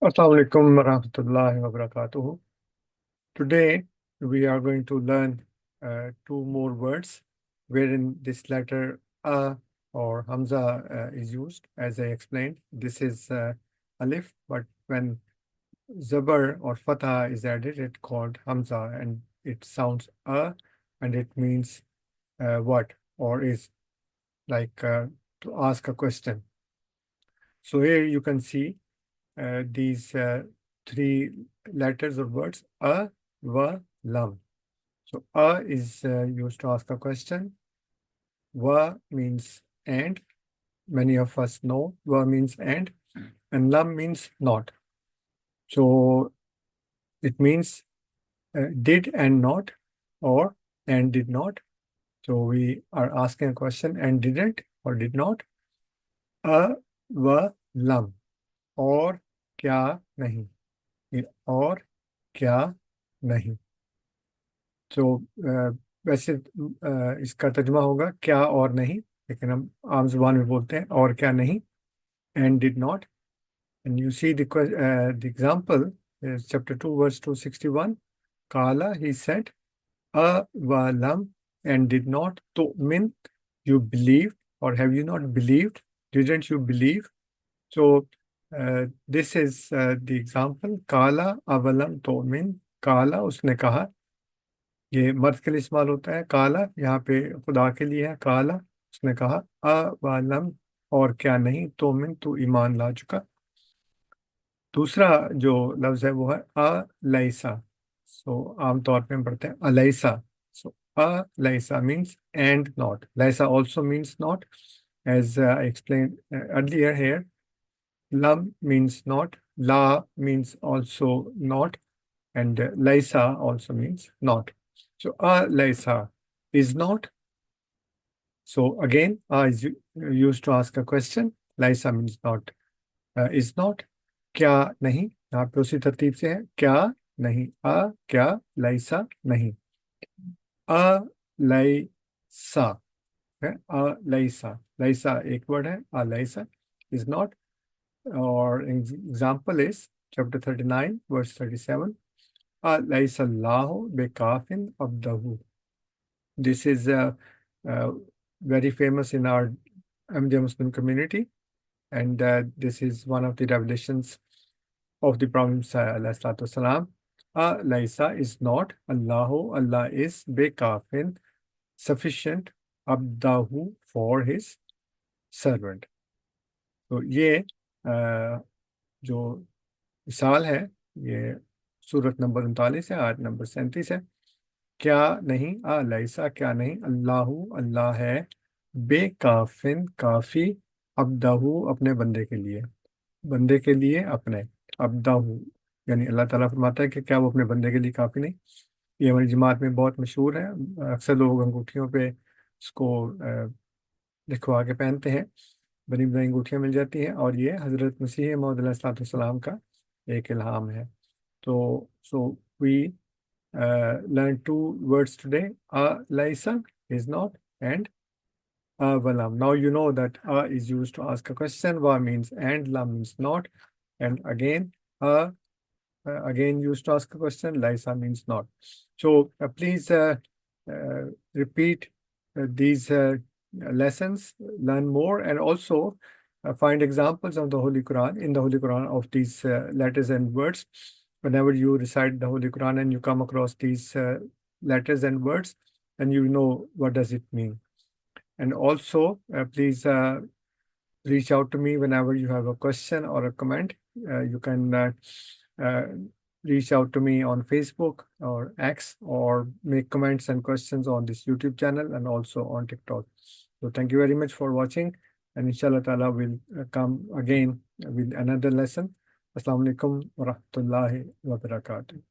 Assalamu alaikum warahmatullahi wabarakatuh. Today we are going to learn two more words wherein this letter a or hamza is used. As I explained, this is alif, but when zabar or fatha is added, it's called hamza, and it sounds and it means what or is, like to ask a question. So here you can see these three letters or words, a, wa, lam. So a is used to ask a question. Wa means and. Many of us know wa means and lam means not. So it means did and not, or and did not. So we are asking a question and didn't or did not. A, wa, lam. और क्या नहीं, ये और क्या नहीं. तो वैसे इसका तर्जुमा होगा क्या और नहीं, लेकिन हम आम जुबान में बोलते हैं और क्या नहीं. And did not. And you see the example, chapter 2 verse 261. काला ही सेड अ व लम एंड डिड नॉट तो मिन यू बिलीव, और have you not believed, didn't you believe. So this is the example. काला अवलम तो मिन. काला उसने कहा, ये मर्द के लिए इस्तेमाल होता है. काला यहाँ पे खुदा के लिए है. काला उसने कहा अ वलम, और क्या नहीं, तो मिन तू ईमान ला चुका. दूसरा जो लफ्ज है वो है अलैसा. सो आमतौर पे हम पढ़ते हैं अलैसा. सो अलैसा मीन्स एंड नॉट. लैसा also means not, as I explain earlier here. lam means not, la means also not, and laisa also means not. So laisa is not. So again, is used to ask a question. Laisa means not, is not. क्या नहीं, यहाँ पे उसी तरतीब से है. क्या नहीं, क्या लाइसा नहीं. लाइसा है. लाइसा, लाइसा एक वर्ड है. लाइसा is not. Or example is chapter 39 verse 37. Laysa Allahu bekafin abdahu. This is very famous in our Ahmadiyya Muslim community, and this is one of the revelations of the Prophet Muhammad. Laysa is not. Allahu, Allah is bekafin, sufficient, abdahu, for his servant. तो ये जो मिसाल है, ये सूरत number 39 है, आयत number 37 है. क्या नहीं, लैसा क्या नहीं, अल्लाहु अल्लाह है, बेकाफिन काफी, अब्दाहु अपने बंदे के लिए, बंदे के लिए अपने. अब्दाहु यानी अल्लाह ताला फरमाता है कि क्या वो अपने बंदे के लिए काफी नहीं. ये हमारी जमात में बहुत मशहूर है. अक्सर लोग अंगूठियों पे इसको लिखवा के पहनते हैं. बनी बनाई अंगूठियाँ मिल जाती हैं, और ये हज़रत मसीह मौद अलैहिस्सलाम का एक इल्हाम है. तो so we learn two words today. Laisa is not, and walam. Now you know that is used to ask a question, wa means and, lam means not, and again again used to ask a question, laisa means not. So please repeat these lessons, learn more, and also find examples of the Holy Quran, in the Holy Quran, of these letters and words. Whenever you recite the Holy Quran and you come across these letters and words, and you know what does it mean. And also please reach out to me whenever you have a question or a comment. You can reach out to me on Facebook or X, or make comments and questions on this YouTube channel and also on TikTok. So thank you very much for watching, and inshallah ta'ala will come again with another lesson. Assalamu alaikum wa rahmatullahi wa barakatuh.